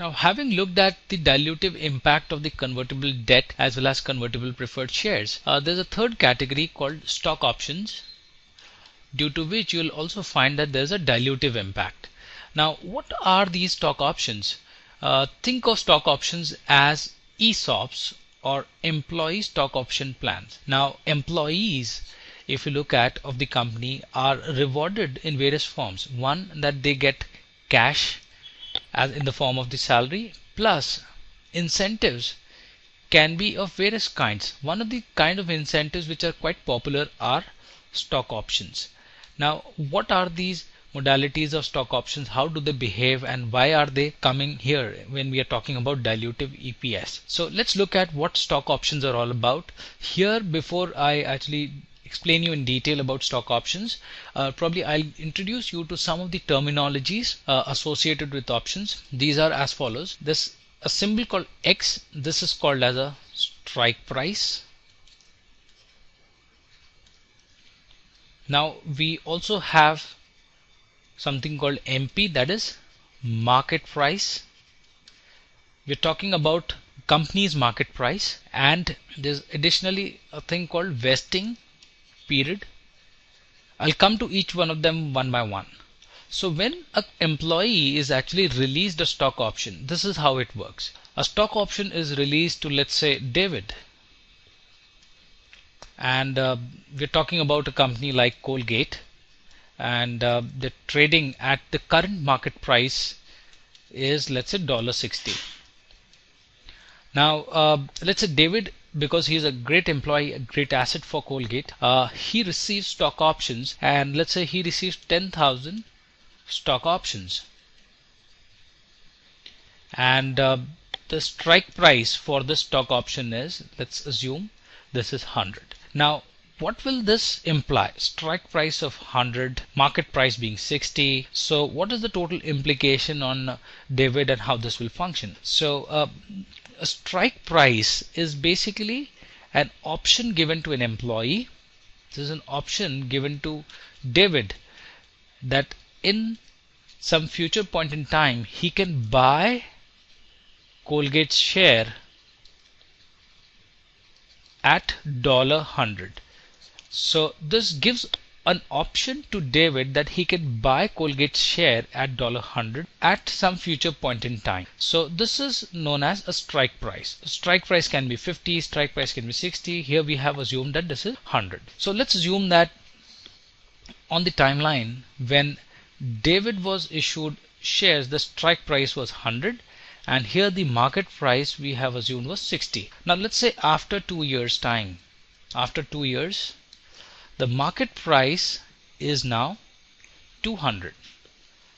Now, having looked at the dilutive impact of the convertible debt as well as convertible preferred shares, there's a third category called stock options, due to which you'll also find that there's a dilutive impact. Now, what are these stock options? Think of stock options as ESOPs or employee stock option plans. Now, employees, if you look at of the company, are rewarded in various forms. One, that they get cash as in the form of the salary, plus incentives can be of various kinds. One of the kind of incentives which are quite popular are stock options. Now, what are these modalities of stock options? How do they behave, and why are they coming here when we are talking about dilutive EPS? So let's look at what stock options are all about. Here, before I actually explain you in detail about stock options, probably I'll introduce you to some of the terminologies associated with options. These are as follows. This a symbol called X, this is called as a strike price. Now we also have something called MP, that is market price. We're talking about company's market price, and there's additionally a thing called vesting period. I'll come to each one of them one by one. So when an employee is actually released a stock option, this is how it works. A stock option is released to, let's say, David, and we're talking about a company like Colgate, and the trading at the current market price is, let's say, $60. Now let's say David, because he's a great employee, a great asset for Colgate, he receives stock options, and let's say he receives 10,000 stock options, and the strike price for this stock option is, let's assume this is 100. Now what will this imply? Strike price of 100, market price being 60. So what is the total implication on David and how this will function? So a strike price is basically an option given to an employee. This is an option given to David that in some future point in time he can buy Colgate's share at $100. So this gives an option to David that he can buy Colgate's share at $100 at some future point in time. So this is known as a strike price. Strike price can be 50, strike price can be 60. Here we have assumed that this is 100. So let's assume that on the timeline when David was issued shares, the strike price was 100, and here the market price we have assumed was 60. Now let's say after 2 years time, after 2 years, the market price is now 200.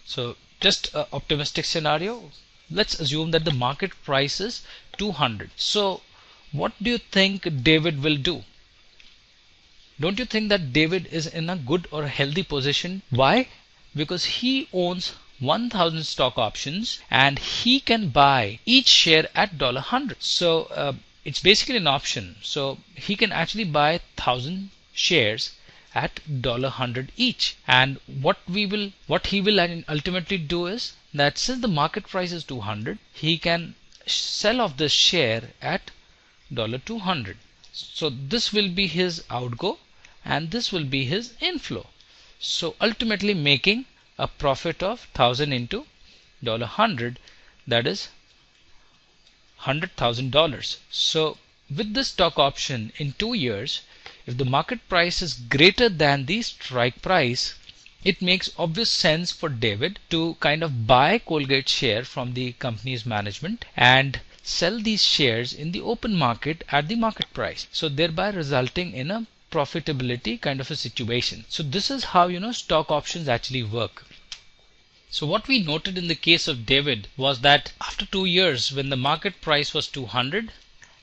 So just an optimistic scenario, let's assume that the market price is 200. So what do you think David will do? Don't you think that David is in a good or healthy position? Why? Because he owns 1000 stock options and he can buy each share at $100. So it's basically an option. So he can actually buy 1000 shares at $100 each. And what he will ultimately do is that since the market price is 200, he can sell off this share at $200. So this will be his outgo and this will be his inflow. So ultimately making a profit of 1000 into $100, that is $100,000. So with this stock option in 2 years, if the market price is greater than the strike price, it makes obvious sense for David to kind of buy Colgate share from the company's management and sell these shares in the open market at the market price, so thereby resulting in a profitability kind of a situation. So this is how stock options actually work. So what we noted in the case of David was that after 2 years, when the market price was 200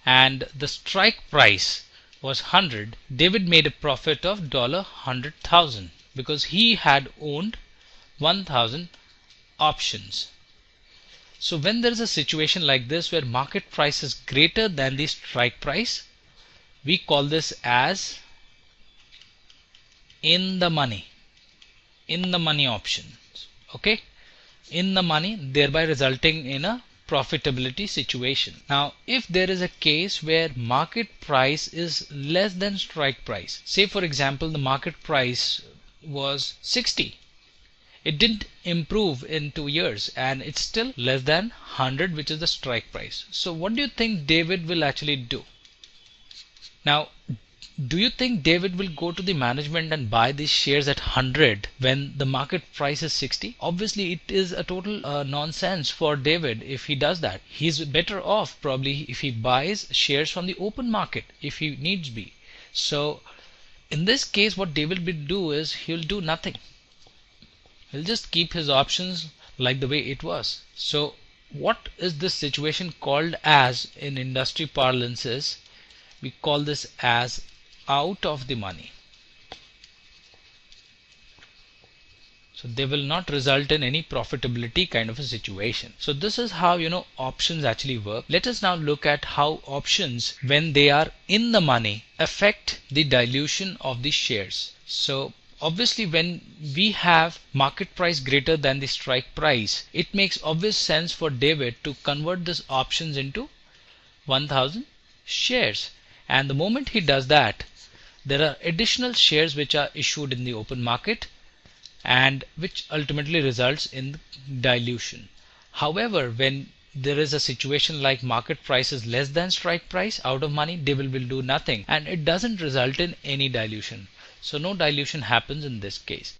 and the strike price was 100, David made a profit of $100,000 because he had owned 1000 options. So when there is a situation like this where market price is greater than the strike price, we call this as in the money option. Okay, in the money, thereby resulting in a profitability situation. Now if there is a case where market price is less than strike price, say for example the market price was 60, it didn't improve in 2 years and it's still less than 100, which is the strike price. So what do you think David will actually do? Now do you think David will go to the management and buy these shares at 100 when the market price is 60? Obviously it is a total nonsense for David if he does that. He's better off probably if he buys shares from the open market if he needs be. So in this case what David will do is he'll do nothing. He'll just keep his options like the way it was. So what is this situation called as in industry parlance is, we call this as out of the money. So they will not result in any profitability kind of a situation. So this is how options actually work. Let us now look at how options, when they are in the money, affect the dilution of the shares. So obviously when we have market price greater than the strike price, it makes obvious sense for David to convert this options into 1000 shares, and the moment he does that, there are additional shares which are issued in the open market and which ultimately results in dilution. However, when there is a situation like market price is less than strike price, out of money, David will do nothing and it doesn't result in any dilution. So no dilution happens in this case.